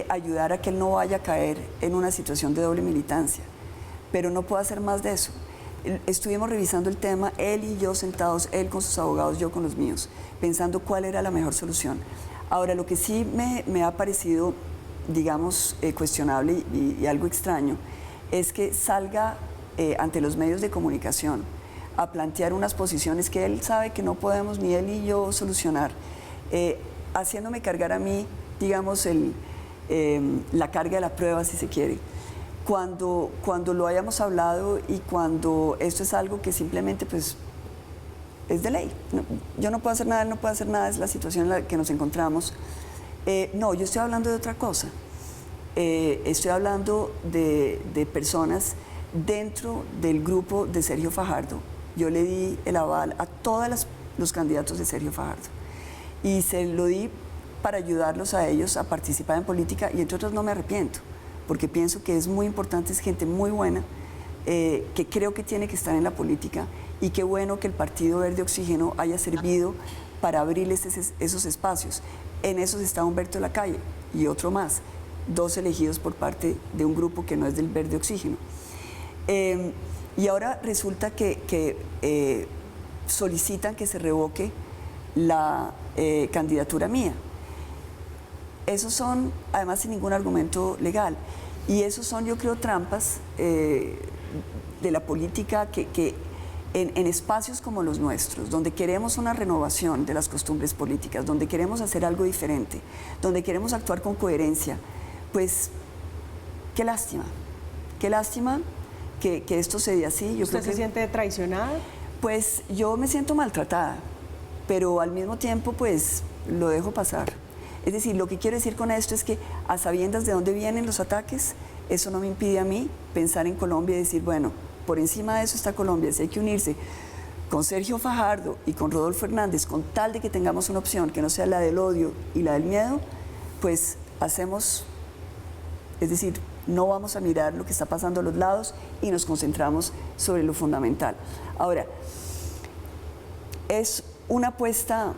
ayudar a que él no vaya a caer en una situación de doble militancia, pero no puedo hacer más de eso. Estuvimos revisando el tema, él y yo sentados, él con sus abogados, yo con los míos, pensando cuál era la mejor solución. Ahora, lo que sí me ha parecido, digamos, cuestionable y algo extraño, es que salga ante los medios de comunicación a plantear unas posiciones que él sabe que no podemos ni él ni yo solucionar, haciéndome cargar a mí, digamos, la carga de la prueba, si se quiere. Cuando lo hayamos hablado y cuando esto es algo que simplemente pues es de ley. No, yo no puedo hacer nada, él no puede hacer nada, es la situación en la que nos encontramos. No, yo estoy hablando de otra cosa. Estoy hablando de personas dentro del grupo de Sergio Fajardo. Yo le di el aval a todos los candidatos de Sergio Fajardo y se lo di para ayudarlos a ellos a participar en política y entre otros no me arrepiento, porque pienso que es muy importante, es gente muy buena, que creo que tiene que estar en la política y qué bueno que el Partido Verde Oxígeno haya servido para abrirles esos espacios. En esos está Humberto de la Calle y otro más, 2 elegidos por parte de un grupo que no es del Verde Oxígeno. Y ahora resulta que solicitan que se revoque la candidatura mía. Esos son, además, sin ningún argumento legal. Y esos son, yo creo, trampas de la política que en espacios como los nuestros, donde queremos una renovación de las costumbres políticas, donde queremos hacer algo diferente, donde queremos actuar con coherencia, pues qué lástima que esto se dé así. ¿Usted se siente traicionada? Pues yo me siento maltratada, pero al mismo tiempo pues lo dejo pasar. Es decir, lo que quiero decir con esto es que a sabiendas de dónde vienen los ataques, eso no me impide a mí pensar en Colombia y decir, bueno, por encima de eso está Colombia, si hay que unirse con Sergio Fajardo y con Rodolfo Hernández, con tal de que tengamos una opción que no sea la del odio y la del miedo, pues hacemos, es decir, no vamos a mirar lo que está pasando a los lados y nos concentramos sobre lo fundamental. Ahora, es una apuesta.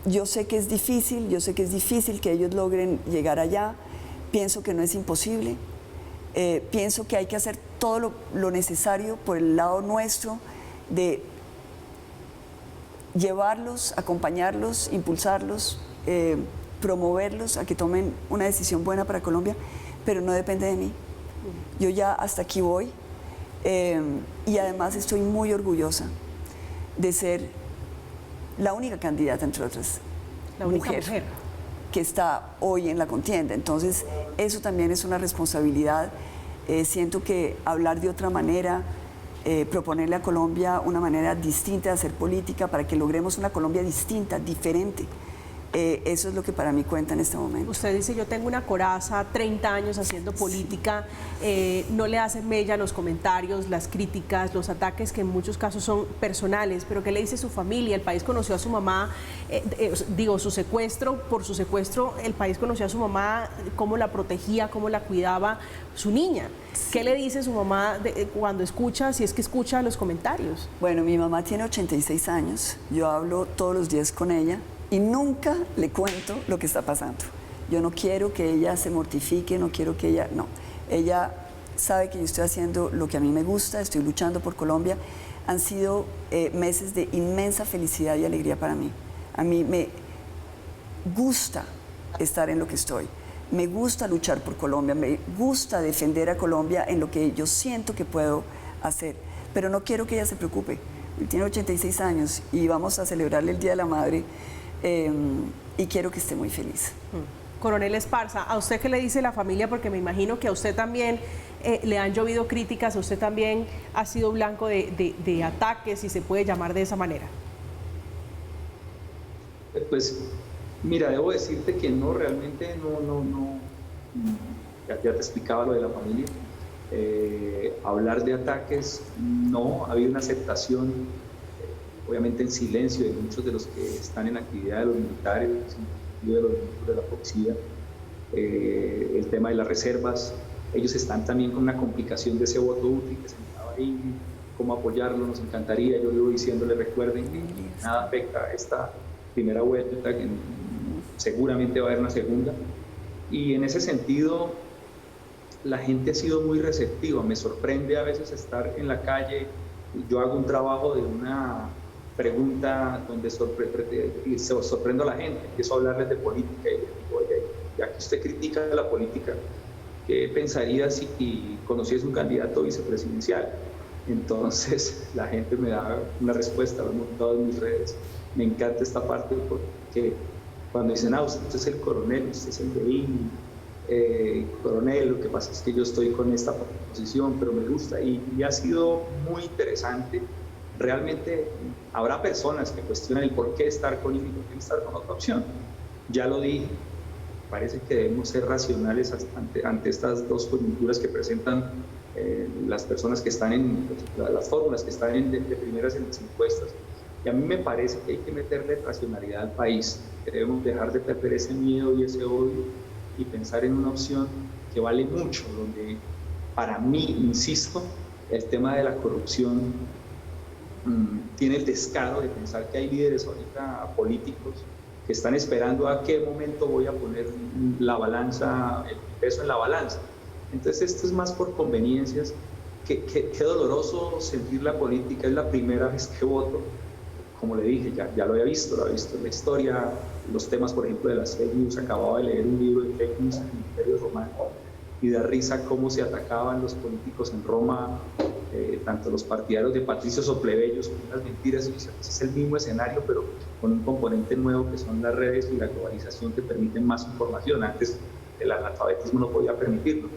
Yo sé que es difícil, que ellos logren llegar allá, pienso que no es imposible, pienso que hay que hacer todo lo necesario por el lado nuestro de llevarlos, acompañarlos, impulsarlos, promoverlos a que tomen una decisión buena para Colombia, pero no depende de mí. Yo ya hasta aquí voy y además estoy muy orgullosa de ser la única candidata, entre otras, la única mujer que está hoy en la contienda. Entonces, eso también es una responsabilidad. Siento que hablar de otra manera, proponerle a Colombia una manera distinta de hacer política para que logremos una Colombia distinta, diferente. Eso es lo que para mí cuenta en este momento. Usted dice, yo tengo una coraza, 30 años haciendo política, no le hacen mella los comentarios, las críticas, los ataques que en muchos casos son personales, pero ¿qué le dice su familia? El país conoció a su mamá, su secuestro, por su secuestro el país conoció a su mamá, cómo la protegía, cómo la cuidaba su niña. Sí. ¿Qué le dice su mamá cuando escucha, si es que escucha los comentarios? Bueno, mi mamá tiene 86 años, yo hablo todos los días con ella, y nunca le cuento lo que está pasando. Yo no quiero que ella se mortifique, no quiero que ella... No, ella sabe que yo estoy haciendo lo que a mí me gusta, estoy luchando por Colombia. Han sido meses de inmensa felicidad y alegría para mí. A mí me gusta estar en lo que estoy. Me gusta luchar por Colombia, me gusta defender a Colombia en lo que yo siento que puedo hacer, pero no quiero que ella se preocupe. Tiene 86 años y vamos a celebrarle el Día de la Madre y quiero que esté muy feliz. Coronel Esparza, ¿a usted qué le dice la familia? Porque me imagino que a usted también le han llovido críticas, a usted también ha sido blanco de ataques, si se puede llamar de esa manera. Pues mira, debo decirte que no, realmente no. Ya te explicaba lo de la familia. Hablar de ataques, no, ha habido una aceptación, obviamente en silencio, de muchos de los que están en actividad, de los militares, inclusive de los miembros de la policía. El tema de las reservas, ellos están también con una complicación de ese voto útil que se estaba ahí, cómo apoyarlo, nos encantaría. Yo vivo diciéndole, recuerden que nada afecta a esta primera vuelta, que seguramente va a haber una segunda, y en ese sentido la gente ha sido muy receptiva. Me sorprende a veces estar en la calle. Yo hago un trabajo de una pregunta donde sorprendo a la gente, empiezo a hablarles de política y les digo, oye, ya que usted critica la política, ¿qué pensaría si conociese un candidato vicepresidencial? Entonces la gente me da una respuesta, lo he montado en mis redes. Me encanta esta parte porque cuando dicen, usted es el coronel, usted es el de INI, coronel, lo que pasa es que yo estoy con esta posición, pero me gusta y ha sido muy interesante. Realmente habrá personas que cuestionan el por qué estar con INI y por qué estar con otra opción. Ya lo dije, parece que debemos ser racionales ante estas dos coyunturas que presentan las personas que están las fórmulas que están de primeras en las encuestas. Y a mí me parece que hay que meterle racionalidad al país, que debemos dejar de perder ese miedo y ese odio y pensar en una opción que vale mucho, donde para mí, insisto, el tema de la corrupción tiene el descaro de pensar que hay líderes ahorita políticos que están esperando a qué momento voy a poner la balanza, el peso en la balanza. Entonces esto es más por conveniencias. Qué doloroso sentir la política, es la primera vez que voto. Como le dije, ya lo había visto en la historia, los temas, por ejemplo, de las fake news. Acababa de leer un libro de fake news en el Imperio Romano y da risa cómo se atacaban los políticos en Roma, tanto los partidarios de patricios o plebeyos, con unas mentiras. Y es el mismo escenario, pero con un componente nuevo que son las redes y la globalización que permiten más información. Antes el analfabetismo no podía permitirlo.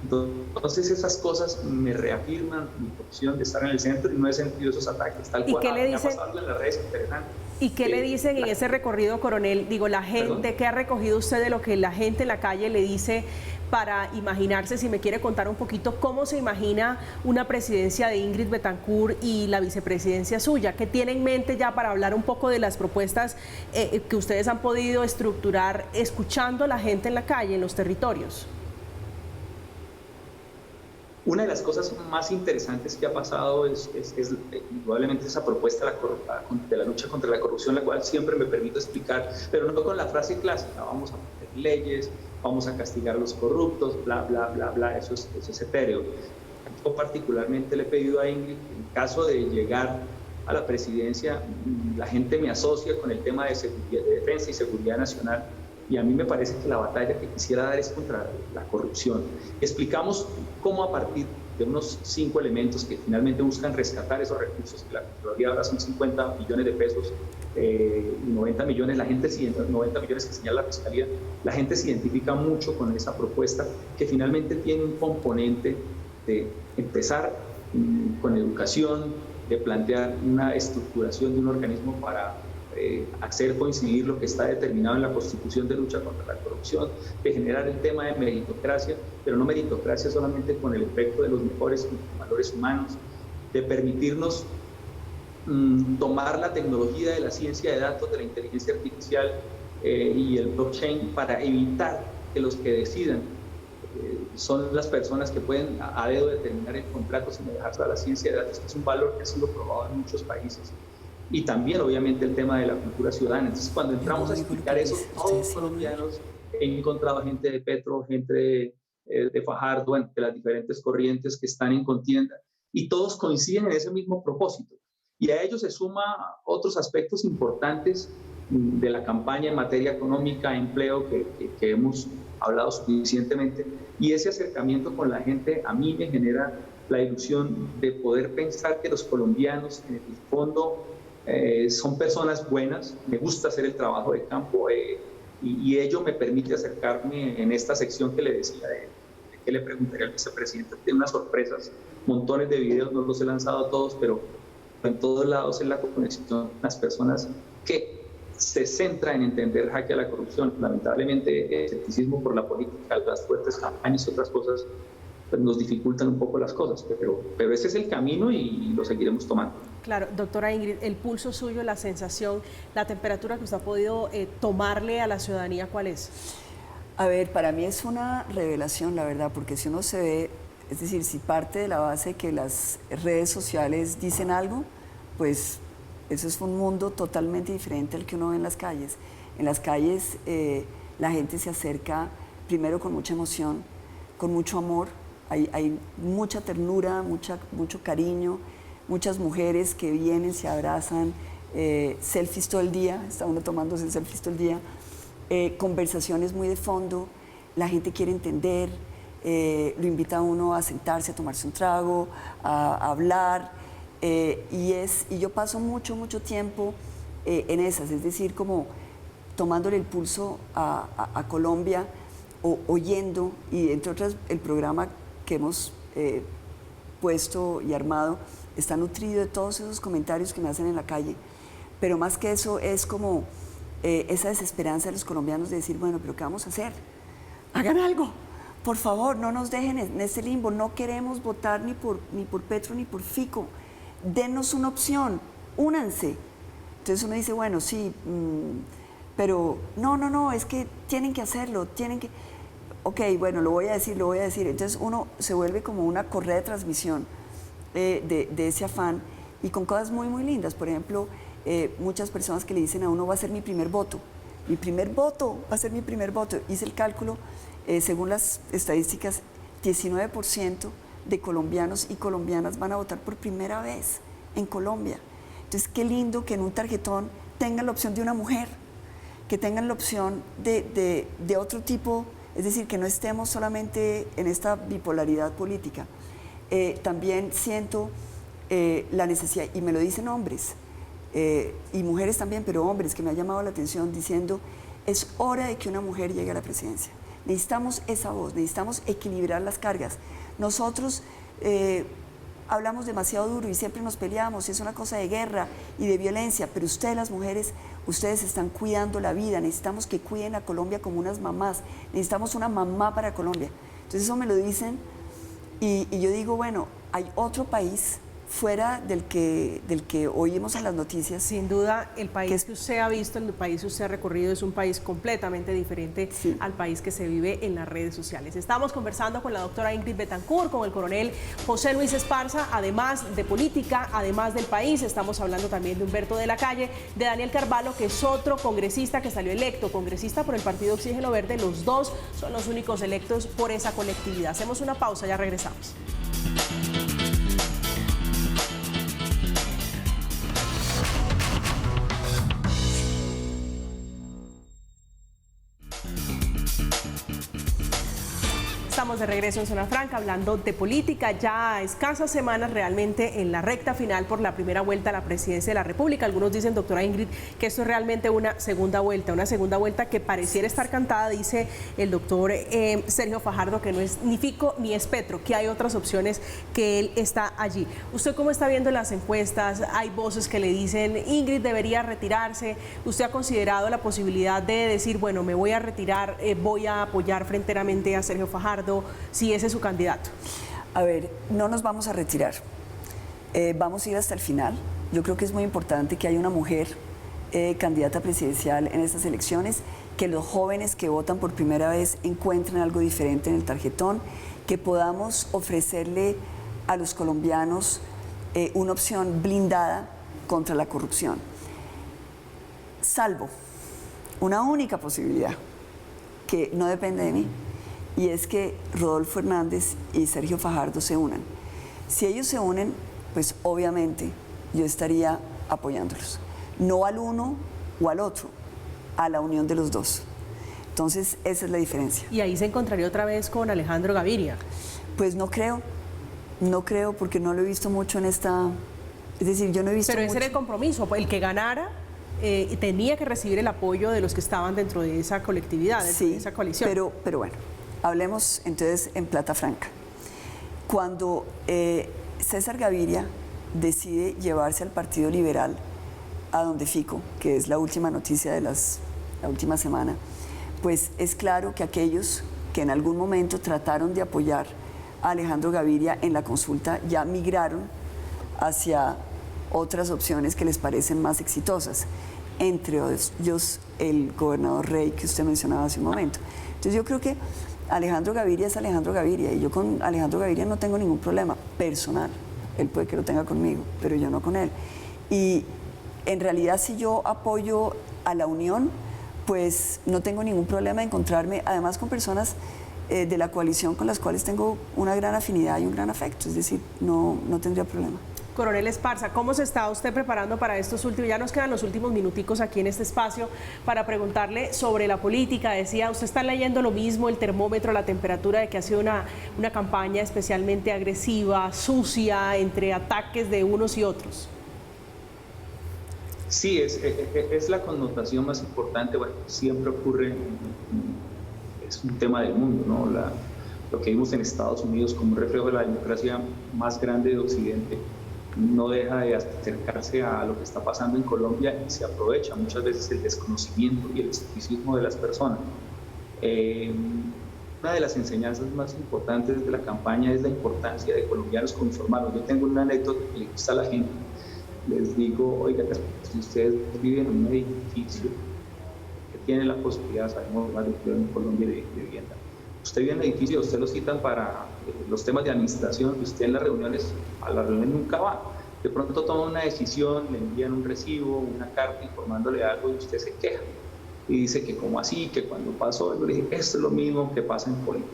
Entonces esas cosas me reafirman mi opción de estar en el centro y no he sentido esos ataques tal cual. ¿Y qué le dicen? En las redes, interesante. ¿Y qué le dicen en ese recorrido, coronel? Digo, la gente, ¿qué ha recogido usted de lo que la gente en la calle le dice para imaginarse? Si me quiere contar un poquito cómo se imagina una presidencia de Ingrid Betancourt y la vicepresidencia suya. ¿Qué tiene en mente ya para hablar un poco de las propuestas que ustedes han podido estructurar escuchando a la gente en la calle, en los territorios? Una de las cosas más interesantes que ha pasado es indudablemente esa propuesta de la lucha contra la corrupción, la cual siempre me permito explicar, pero no con la frase clásica, vamos a poner leyes, vamos a castigar a los corruptos, bla, bla, bla, bla, eso es etéreo. Yo particularmente le he pedido a Ingrid, en caso de llegar a la presidencia, la gente me asocia con el tema de defensa y seguridad nacional. Y a mí me parece que la batalla que quisiera dar es contra la corrupción. Explicamos cómo a partir de unos 5 elementos que finalmente buscan rescatar esos recursos, que la Contraloría ahora son 50 millones de pesos y 90 millones, 90 millones que señala la Fiscalía, la gente se identifica mucho con esa propuesta que finalmente tiene un componente de empezar con educación, de plantear una estructuración de un organismo para hacer coincidir lo que está determinado en la Constitución de lucha contra la corrupción, de generar el tema de meritocracia, pero no meritocracia solamente con el efecto de los mejores valores humanos, de permitirnos tomar la tecnología de la ciencia de datos, de la inteligencia artificial y el blockchain para evitar que los que decidan son las personas que pueden a dedo determinar el contrato sin dejarse a la ciencia de datos, que es un valor que ha sido probado en muchos países. Y también, obviamente, el tema de la cultura ciudadana. Entonces, cuando entramos a explicar eso, todos los colombianos, he encontrado gente de Petro, gente de Fajardo, de las diferentes corrientes que están en contienda, y todos coinciden en ese mismo propósito. Y a ello se suma otros aspectos importantes de la campaña en materia económica, empleo, que hemos hablado suficientemente. Y ese acercamiento con la gente a mí me genera la ilusión de poder pensar que los colombianos, en el fondo, son personas buenas. Me gusta hacer el trabajo de campo y ello me permite acercarme en esta sección que le decía que le preguntaría al vicepresidente. Tiene unas sorpresas, montones de videos, no los he lanzado a todos, pero en todos lados es la conexión con las personas que se centra en entender jaque a la corrupción. Lamentablemente, el escepticismo por la política, las fuertes campañas y otras cosas pues nos dificultan un poco las cosas, pero ese es el camino y lo seguiremos tomando. Claro, doctora Ingrid, el pulso suyo, la sensación, la temperatura que usted ha podido tomarle a la ciudadanía, ¿cuál es? A ver, para mí es una revelación, la verdad, porque si uno se ve, es decir, si parte de la base que las redes sociales dicen algo, pues eso es un mundo totalmente diferente al que uno ve en las calles. En las calles la gente se acerca primero con mucha emoción, con mucho amor, hay mucha ternura, mucho cariño, muchas mujeres que vienen, se abrazan, selfies todo el día, está uno tomándose selfies todo el día, conversaciones muy de fondo, la gente quiere entender, lo invita a uno a sentarse, a tomarse un trago, a hablar, y yo paso mucho tiempo en esas, es decir, como tomándole el pulso a Colombia, oyendo, y entre otras el programa que hemos puesto y armado está nutrido de todos esos comentarios que me hacen en la calle, pero más que eso es como esa desesperanza de los colombianos de decir, bueno, pero ¿qué vamos a hacer? Hagan algo, por favor, no nos dejen en este limbo, no queremos votar ni por Petro ni por Fico, denos una opción, únanse. Entonces uno dice, bueno, sí, pero no, es que tienen que hacerlo, ok, bueno, lo voy a decir. Entonces uno se vuelve como una correa de transmisión de ese afán y con cosas muy lindas. Por ejemplo, muchas personas que le dicen a uno, va a ser mi primer voto, va a ser mi primer voto. Hice el cálculo, según las estadísticas, 19% de colombianos y colombianas van a votar por primera vez en Colombia. Entonces, qué lindo que en un tarjetón tengan la opción de una mujer, que tengan la opción de otro tipo, es decir, que no estemos solamente en esta bipolaridad política. También siento la necesidad, y me lo dicen hombres, y mujeres también, pero hombres, que me ha llamado la atención diciendo, es hora de que una mujer llegue a la presidencia. Necesitamos esa voz, necesitamos equilibrar las cargas. Nosotros hablamos demasiado duro y siempre nos peleamos, y es una cosa de guerra y de violencia, pero ustedes, las mujeres, ustedes están cuidando la vida, necesitamos que cuiden a Colombia como unas mamás, necesitamos una mamá para Colombia. Entonces eso me lo dicen y yo digo, bueno, hay otro país fuera del que oímos en las noticias. Sin duda, el país que usted ha visto, el país que usted ha recorrido es un país completamente diferente al país que se vive en las redes sociales. Estamos conversando con la doctora Ingrid Betancourt, con el coronel José Luis Esparza, además de política, además del país. Estamos hablando también de Humberto de la Calle, de Daniel Carvalho, que es otro congresista que salió electo, congresista por el partido Oxígeno Verde. Los dos son los únicos electos por esa colectividad. Hacemos una pausa, ya regresamos. Estamos de regreso en Zona Franca hablando de política, ya a escasas semanas realmente en la recta final por la primera vuelta a la presidencia de la República. Algunos dicen, doctora Ingrid, que esto es realmente una segunda vuelta que pareciera estar cantada, dice el doctor Sergio Fajardo, que no es ni Fico ni es Petro, que hay otras opciones, que él está allí. ¿Usted cómo está viendo las encuestas? Hay voces que le dicen, Ingrid debería retirarse. ¿Usted ha considerado la posibilidad de decir, bueno, me voy a retirar, voy a apoyar fronteramente a Sergio Fajardo, si ese es su candidato? A ver, no nos vamos a retirar, vamos a ir hasta el final. Yo creo que es muy importante que haya una mujer candidata presidencial en estas elecciones, que los jóvenes que votan por primera vez encuentren algo diferente en el tarjetón, que podamos ofrecerle a los colombianos una opción blindada contra la corrupción. Salvo una única posibilidad que no depende de mí, y es que Rodolfo Hernández y Sergio Fajardo se unan. Si ellos se unen, pues obviamente yo estaría apoyándolos. No al uno o al otro, a la unión de los dos. Entonces, esa es la diferencia. Y ahí se encontraría otra vez con Alejandro Gaviria. Pues no creo porque no lo he visto mucho en esta... Es decir, yo no he visto Pero ese mucho. era el compromiso, el que ganara tenía que recibir el apoyo de los que estaban dentro de esa colectividad, dentro de esa coalición. Pero bueno, hablemos entonces en plata franca. Cuando César Gaviria decide llevarse al Partido Liberal a donde Fico, que es la última noticia de la última semana, pues es claro que aquellos que en algún momento trataron de apoyar a Alejandro Gaviria en la consulta ya migraron hacia otras opciones que les parecen más exitosas, entre ellos el gobernador Rey que usted mencionaba hace un momento. Entonces yo creo que Alejandro Gaviria es Alejandro Gaviria y yo con Alejandro Gaviria no tengo ningún problema personal. Él puede que lo tenga conmigo, pero yo no con él. Y en realidad si yo apoyo a la unión, pues no tengo ningún problema de encontrarme además con personas de la coalición con las cuales tengo una gran afinidad y un gran afecto, es decir, no tendría problema. Coronel Esparza, ¿cómo se está usted preparando para estos últimos? Ya nos quedan los últimos minuticos aquí en este espacio para preguntarle sobre la política. Decía, ¿usted está leyendo lo mismo, el termómetro, la temperatura de que ha sido una campaña especialmente agresiva, sucia, entre ataques de unos y otros? Sí, es la connotación más importante. Bueno, siempre ocurre, es un tema del mundo, ¿no? Lo que vimos en Estados Unidos como un reflejo de la democracia más grande de Occidente no deja de acercarse a lo que está pasando en Colombia y se aprovecha muchas veces el desconocimiento y el escepticismo de las personas. Una de las enseñanzas más importantes de la campaña es la importancia de colombianos conformados. Yo tengo una anécdota que le gusta a la gente. Les digo, oiga, si ustedes viven en un edificio que tiene la posibilidad, sabemos más de en Colombia de vivienda, usted vive en el edificio, usted lo citan para los temas de administración, y usted en las reuniones, a las reuniones nunca va. De pronto toma una decisión, le envían un recibo, una carta informándole algo y usted se queja. Y dice que como así, que cuando pasó, yo le dije, esto es lo mismo que pasa en política.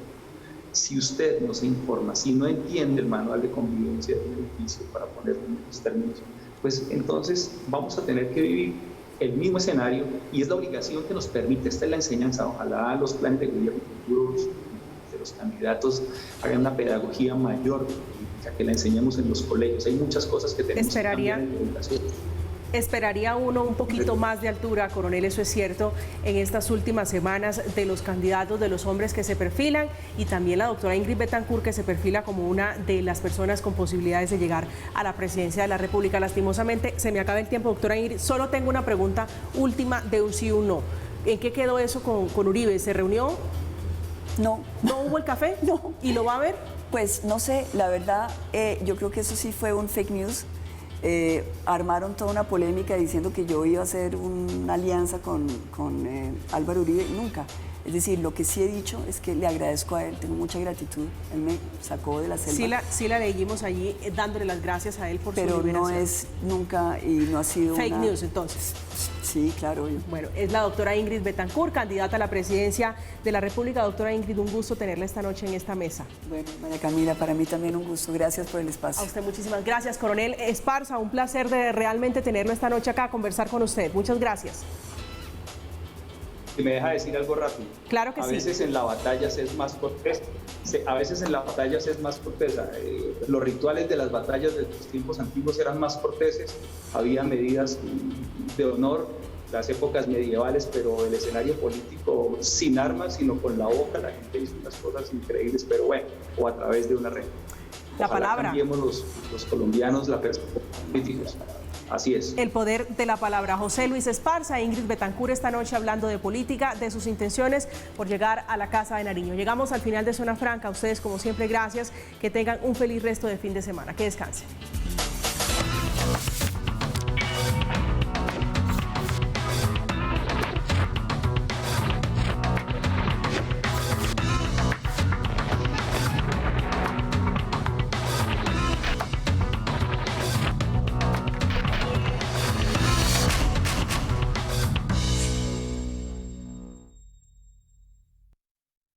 Si usted no se informa, si no entiende el manual de convivencia de un edificio, para poner unos términos, pues entonces vamos a tener que vivir el mismo escenario y es la obligación que nos permite, esta es la enseñanza, ojalá los planes de gobierno futuros de los candidatos hagan una pedagogía mayor, que la enseñemos en los colegios. Hay muchas cosas que tenemos que cambiar en la educación. Esperaría uno un poquito más de altura, coronel, eso es cierto, en estas últimas semanas de los candidatos, de los hombres que se perfilan y también la doctora Ingrid Betancourt que se perfila como una de las personas con posibilidades de llegar a la presidencia de la República. Lastimosamente se me acaba el tiempo, doctora Ingrid, solo tengo una pregunta última de un sí o un no. ¿En qué quedó eso con Uribe? ¿Se reunió? No. ¿No hubo el café? No. ¿Y lo va a ver? Pues no sé, la verdad, yo creo que eso sí fue un fake news. Armaron toda una polémica diciendo que yo iba a hacer una alianza con Álvaro Uribe, nunca. Es decir, lo que sí he dicho es que le agradezco a él, tengo mucha gratitud, él me sacó de la selva. Sí la leímos allí dándole las gracias a él por su liberación. Pero no es nunca y no ha sido fake news entonces. Sí, claro. Bueno, es la doctora Ingrid Betancourt, candidata a la presidencia de la República. Doctora Ingrid, un gusto tenerla esta noche en esta mesa. Bueno, María Camila, para mí también un gusto. Gracias por el espacio. A usted muchísimas gracias, coronel Esparza. Un placer de realmente tenerlo esta noche acá a conversar con usted. Muchas gracias. Si me deja decir algo rápido. Claro que sí. A veces en la batalla se es más cortés. A veces en la batalla se es más cortesa. Los rituales de las batallas de los tiempos antiguos eran más corteses. Había medidas de honor, las épocas medievales, pero el escenario político sin armas, sino con la boca, la gente hizo unas cosas increíbles, pero bueno, o a través de una red. La palabra. Cambiemos los colombianos la perspectiva política. Así es. El poder de la palabra. José Luis Esparza e Ingrid Betancourt esta noche hablando de política, de sus intenciones por llegar a la Casa de Nariño. Llegamos al final de Zona Franca. A ustedes, como siempre, gracias. Que tengan un feliz resto de fin de semana. Que descansen.